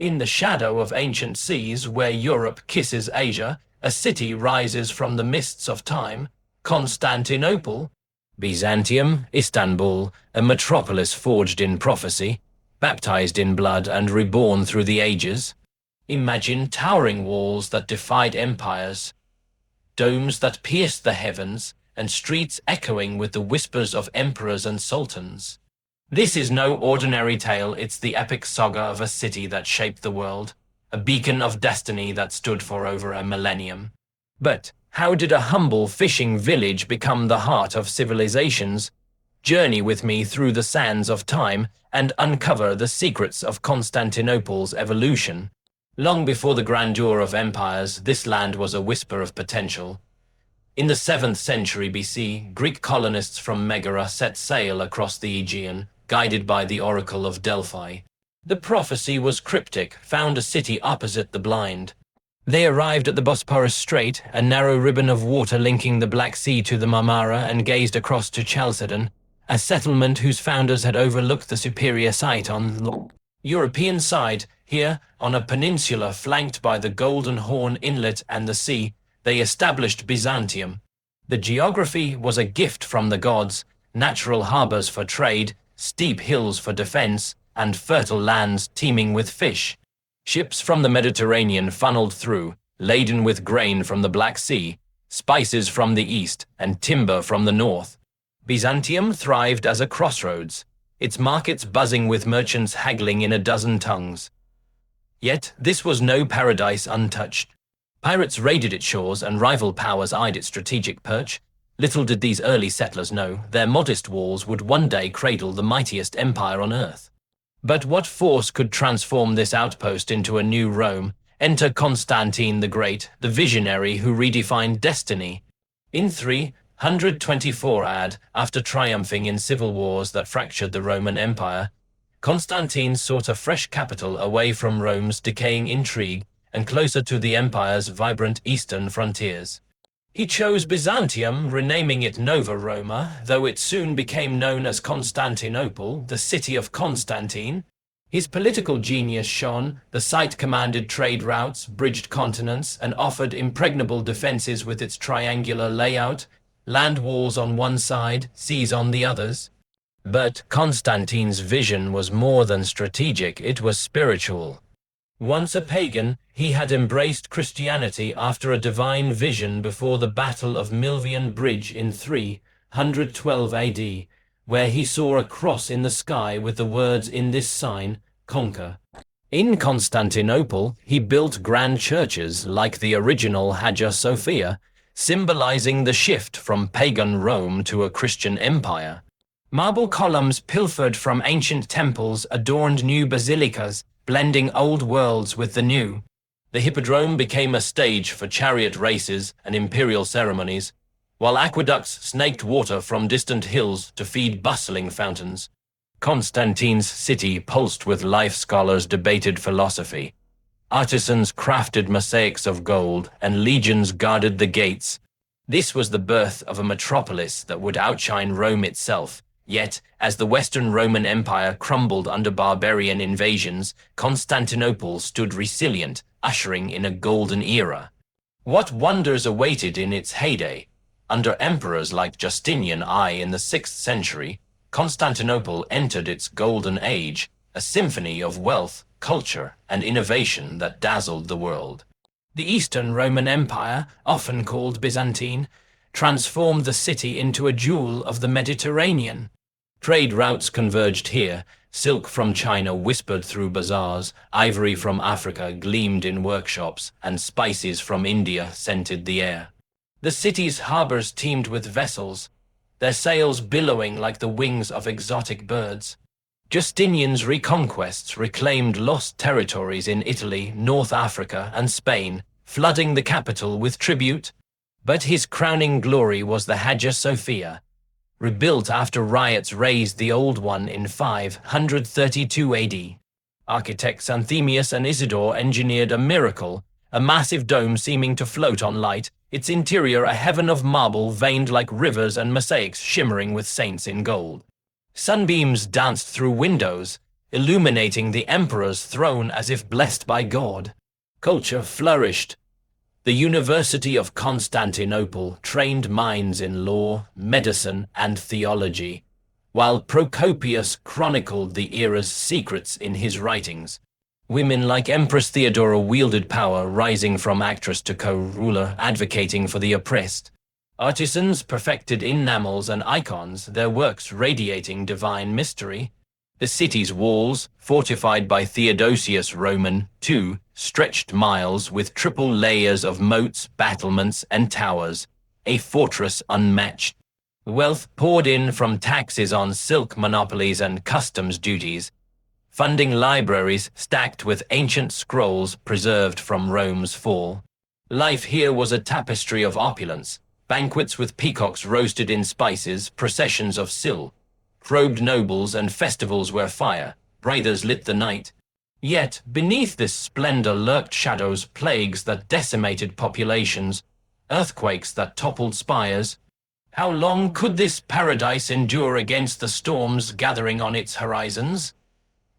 In the shadow of ancient seas where Europe kisses Asia, a city rises from the mists of time, Constantinople. Byzantium, Istanbul, a metropolis forged in prophecy, baptized in blood and reborn through the ages. Imagine towering walls that defied empires, domes that pierced the heavens, and streets echoing with the whispers of emperors and sultans. This is no ordinary tale, it's the epic saga of a city that shaped the world, a beacon of destiny that stood for over a millennium. But how did a humble fishing village become the heart of civilizations? Journey with me through the sands of time and uncover the secrets of Constantinople's evolution. Long before the grandeur of empires, this land was a whisper of potential. In the 7th century BC, Greek colonists from Megara set sail across the Aegean, guided by the Oracle of Delphi. The prophecy was cryptic, found a city opposite the blind. They arrived at the Bosporus Strait, a narrow ribbon of water linking the Black Sea to the Marmara, and gazed across to Chalcedon, a settlement whose founders had overlooked the superior site on the European side. Here, on a peninsula flanked by the Golden Horn Inlet and the sea, they established Byzantium. The geography was a gift from the gods, natural harbors for trade, steep hills for defense, and fertile lands teeming with fish. Ships from the Mediterranean funneled through, laden with grain from the Black Sea, spices from the east, and timber from the north. Byzantium thrived as a crossroads, its markets buzzing with merchants haggling in a dozen tongues. Yet this was no paradise untouched. Pirates raided its shores and rival powers eyed its strategic perch. Little did these early settlers know, their modest walls would one day cradle the mightiest empire on earth. But what force could transform this outpost into a new Rome? Enter Constantine the Great, the visionary who redefined destiny. In 324 AD, after triumphing in civil wars that fractured the Roman Empire, Constantine sought a fresh capital away from Rome's decaying intrigue and closer to the empire's vibrant eastern frontiers. He chose Byzantium, renaming it Nova Roma, though it soon became known as Constantinople, the city of Constantine. His political genius shone. The site commanded trade routes, bridged continents, and offered impregnable defenses with its triangular layout, land walls on one side, seas on the others. But Constantine's vision was more than strategic, it was spiritual. Once a pagan, he had embraced Christianity after a divine vision before the Battle of Milvian Bridge in 312 AD, where he saw a cross in the sky with the words "In this sign, conquer." In Constantinople, he built grand churches like the original Hagia Sophia, symbolizing the shift from pagan Rome to a Christian empire. Marble columns pilfered from ancient temples adorned new basilicas, blending old worlds with the new. The hippodrome became a stage for chariot races and imperial ceremonies, while aqueducts snaked water from distant hills to feed bustling fountains. Constantine's city pulsed with life. Scholars debated philosophy. Artisans crafted mosaics of gold, and legions guarded the gates. This was the birth of a metropolis that would outshine Rome itself. Yet, as the Western Roman Empire crumbled under barbarian invasions, Constantinople stood resilient, ushering in a golden era. What wonders awaited in its heyday? Under emperors like Justinian I in the 6th century, Constantinople entered its golden age, a symphony of wealth, culture, and innovation that dazzled the world. The Eastern Roman Empire, often called Byzantine, transformed the city into a jewel of the Mediterranean. Trade routes converged here. Silk from China whispered through bazaars, ivory from Africa gleamed in workshops, and spices from India scented the air. The city's harbors teemed with vessels, their sails billowing like the wings of exotic birds. Justinian's reconquests reclaimed lost territories in Italy, North Africa, and Spain, flooding the capital with tribute. But his crowning glory was the Hagia Sophia. Rebuilt after riots razed the old one in 532 AD. Architects Anthemius and Isidore engineered a miracle, a massive dome seeming to float on light, its interior a heaven of marble veined like rivers and mosaics shimmering with saints in gold. Sunbeams danced through windows, illuminating the emperor's throne as if blessed by God. Culture flourished. The University of Constantinople trained minds in law, medicine, and theology, while Procopius chronicled the era's secrets in his writings. Women like Empress Theodora wielded power, rising from actress to co-ruler, advocating for the oppressed. Artisans perfected enamels and icons, their works radiating divine mystery. The city's walls, fortified by Theodosius Roman II, stretched miles with triple layers of moats, battlements, and towers, a fortress unmatched. Wealth poured in from taxes on silk monopolies and customs duties, funding libraries stacked with ancient scrolls preserved from Rome's fall. Life here was a tapestry of opulence, banquets with peacocks roasted in spices, processions of robed nobles, and festivals where fire, brothers lit the night. Yet, beneath this splendor lurked shadows, plagues that decimated populations, earthquakes that toppled spires. How long could this paradise endure against the storms gathering on its horizons?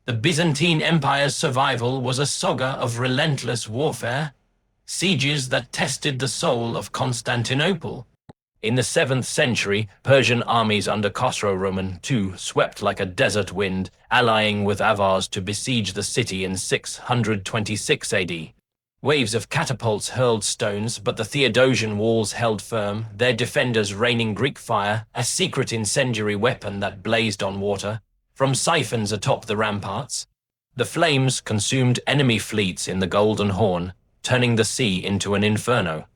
The Byzantine Empire's survival was a saga of relentless warfare, sieges that tested the soul of Constantinople. In the 7th century, Persian armies under Khosrow Roman II swept like a desert wind, allying with Avars to besiege the city in 626 AD. Waves of catapults hurled stones, but the Theodosian walls held firm, their defenders raining Greek fire, a secret incendiary weapon that blazed on water, from siphons atop the ramparts. The flames consumed enemy fleets in the Golden Horn, turning the sea into an inferno.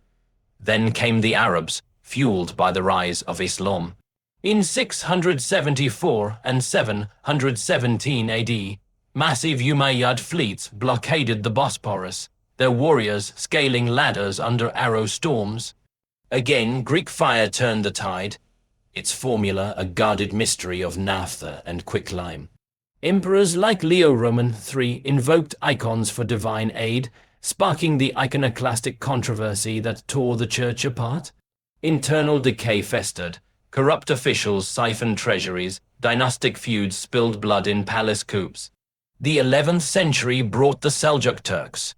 Then came the Arabs, fueled by the rise of Islam. In 674 and 717 AD, massive Umayyad fleets blockaded the Bosporus, their warriors scaling ladders under arrow storms. Again, Greek fire turned the tide, its formula a guarded mystery of naphtha and quicklime. Emperors like Leo Roman III invoked icons for divine aid, sparking the iconoclastic controversy that tore the church apart. Internal decay festered, corrupt officials siphoned treasuries, dynastic feuds spilled blood in palace coups. The 11th century brought the Seljuk Turks,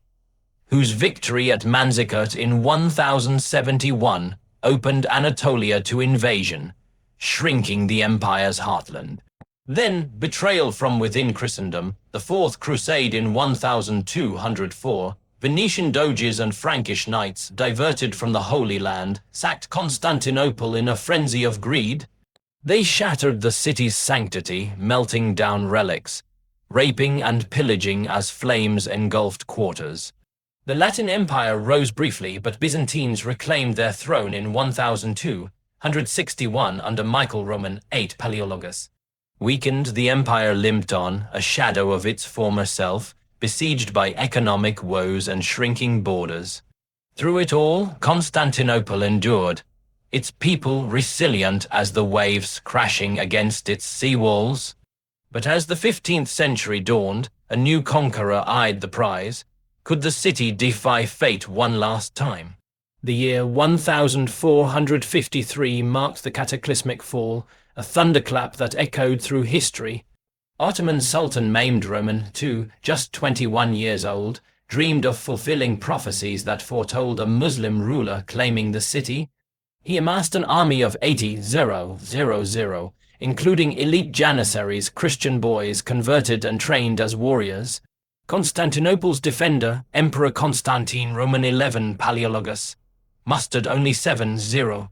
whose victory at Manzikert in 1071 opened Anatolia to invasion, shrinking the empire's heartland. Then, betrayal from within Christendom, the Fourth Crusade in 1204, Venetian doges and Frankish knights, diverted from the Holy Land, sacked Constantinople in a frenzy of greed. They shattered the city's sanctity, melting down relics, raping and pillaging as flames engulfed quarters. The Latin Empire rose briefly, but Byzantines reclaimed their throne in 1261 under Michael Roman VIII Palaeologus. Weakened, the empire limped on, a shadow of its former self, besieged by economic woes and shrinking borders. Through it all, Constantinople endured, its people resilient as the waves crashing against its sea walls. But as the 15th century dawned, a new conqueror eyed the prize. Could the city defy fate one last time? The year 1453 marked the cataclysmic fall, a thunderclap that echoed through history. Ottoman Sultan Mehmed II, just 21 years old, dreamed of fulfilling prophecies that foretold a Muslim ruler claiming the city. He amassed an army of 80,000, including elite janissaries, Christian boys converted and trained as warriors. Constantinople's defender, Emperor Constantine Roman XI Palaeologus, mustered only 7,000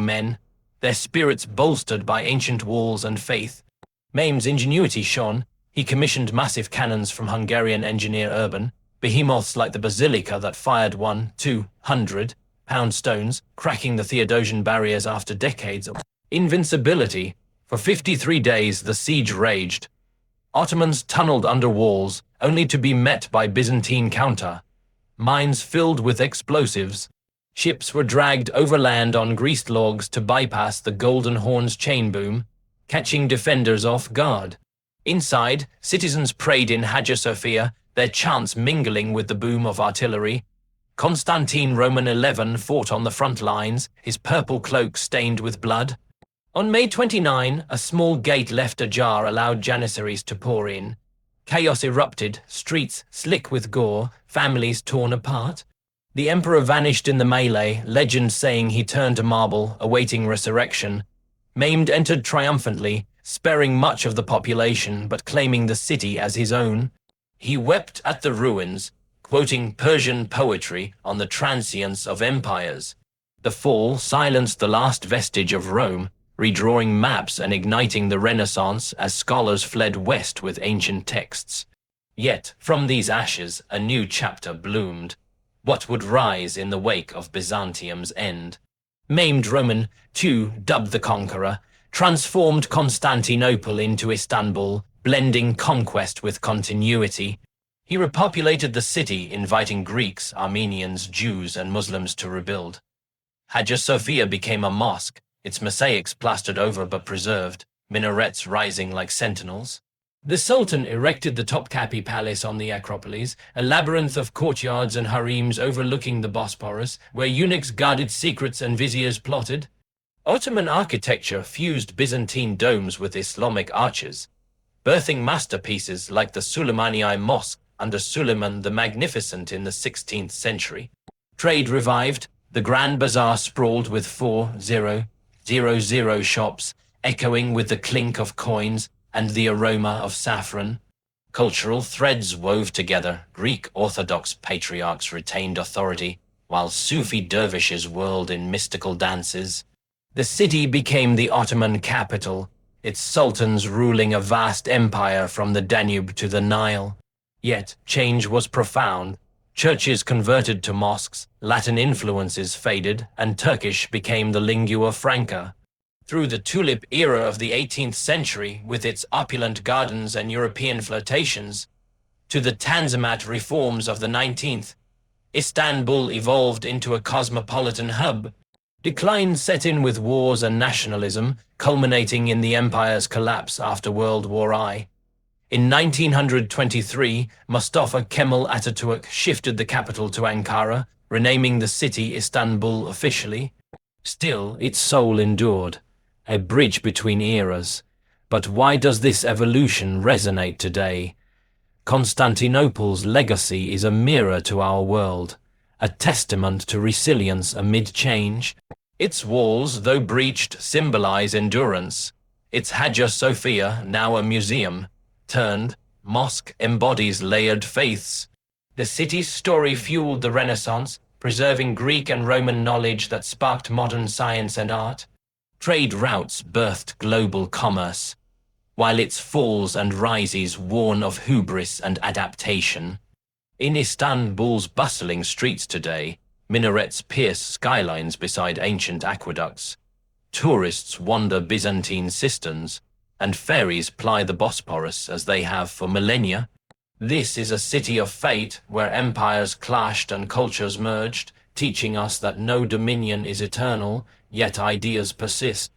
men, their spirits bolstered by ancient walls and faith. Mehmed's ingenuity shone. He commissioned massive cannons from Hungarian engineer Urban, behemoths like the Basilica that fired 1,200-pound stones, cracking the Theodosian barriers after decades of invincibility. For 53 days the siege raged. Ottomans tunneled under walls, only to be met by Byzantine counter. Mines filled with explosives. Ships were dragged overland on greased logs to bypass the Golden Horn's chain boom, catching defenders off guard. Inside, citizens prayed in Hagia Sophia, their chants mingling with the boom of artillery. Constantine Roman XI fought on the front lines, his purple cloak stained with blood. On May 29, a small gate left ajar allowed Janissaries to pour in. Chaos erupted, streets slick with gore, families torn apart. The emperor vanished in the melee, legend saying he turned to marble, awaiting resurrection. Mehmed entered triumphantly, sparing much of the population but claiming the city as his own. He wept at the ruins, quoting Persian poetry on the transience of empires. The fall silenced the last vestige of Rome, redrawing maps and igniting the Renaissance as scholars fled west with ancient texts. Yet, from these ashes, a new chapter bloomed. What would rise in the wake of Byzantium's end? Mehmed II, dubbed the Conqueror, transformed Constantinople into Istanbul, blending conquest with continuity. He repopulated the city, inviting Greeks, Armenians, Jews, and Muslims to rebuild. Hagia Sophia became a mosque, its mosaics plastered over but preserved, minarets rising like sentinels. The Sultan erected the Topkapi Palace on the Acropolis, a labyrinth of courtyards and harems overlooking the Bosporus, where eunuchs guarded secrets and viziers plotted. Ottoman architecture fused Byzantine domes with Islamic arches, birthing masterpieces like the Suleymaniye Mosque under Suleiman the Magnificent in the 16th century. Trade revived, the Grand Bazaar sprawled with 4,000 shops, echoing with the clink of coins and the aroma of saffron. Cultural threads wove together. Greek Orthodox patriarchs retained authority, while Sufi dervishes whirled in mystical dances. The city became the Ottoman capital, its sultans ruling a vast empire from the Danube to the Nile. Yet change was profound. Churches converted to mosques, Latin influences faded, and Turkish became the lingua franca. Through the tulip era of the 18th century, with its opulent gardens and European flirtations, to the Tanzimat reforms of the 19th, Istanbul evolved into a cosmopolitan hub. Decline set in with wars and nationalism, culminating in the empire's collapse after World War I. In 1923, Mustafa Kemal Ataturk shifted the capital to Ankara, renaming the city Istanbul officially. Still, its soul endured, a bridge between eras. But why does this evolution resonate today? Constantinople's legacy is a mirror to our world, a testament to resilience amid change. Its walls, though breached, symbolize endurance. Its Hagia Sophia, now a museum, turned mosque, embodies layered faiths. The city's story fueled the Renaissance, preserving Greek and Roman knowledge that sparked modern science and art. Trade routes birthed global commerce, while its falls and rises warn of hubris and adaptation. In Istanbul's bustling streets today, minarets pierce skylines beside ancient aqueducts. Tourists wander Byzantine cisterns, and ferries ply the Bosporus as they have for millennia. This is a city of fate where empires clashed and cultures merged, teaching us that no dominion is eternal, yet ideas persist.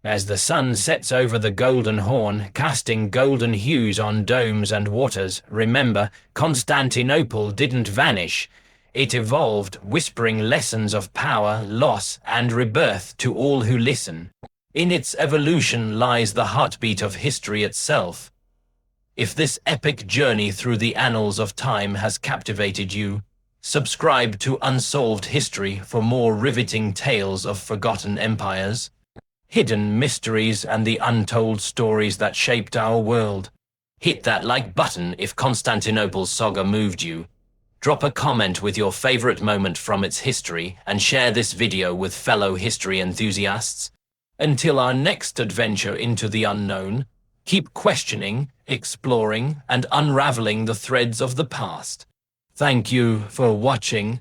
As the sun sets over the Golden Horn, casting golden hues on domes and waters, remember, Constantinople didn't vanish. It evolved, whispering lessons of power, loss, and rebirth to all who listen. In its evolution lies the heartbeat of history itself. If this epic journey through the annals of time has captivated you, subscribe to Unsolved History for more riveting tales of forgotten empires, hidden mysteries, and the untold stories that shaped our world. Hit that like button if Constantinople's saga moved you. Drop a comment with your favorite moment from its history and share this video with fellow history enthusiasts. Until our next adventure into the unknown, keep questioning, exploring, and unraveling the threads of the past. Thank you for watching.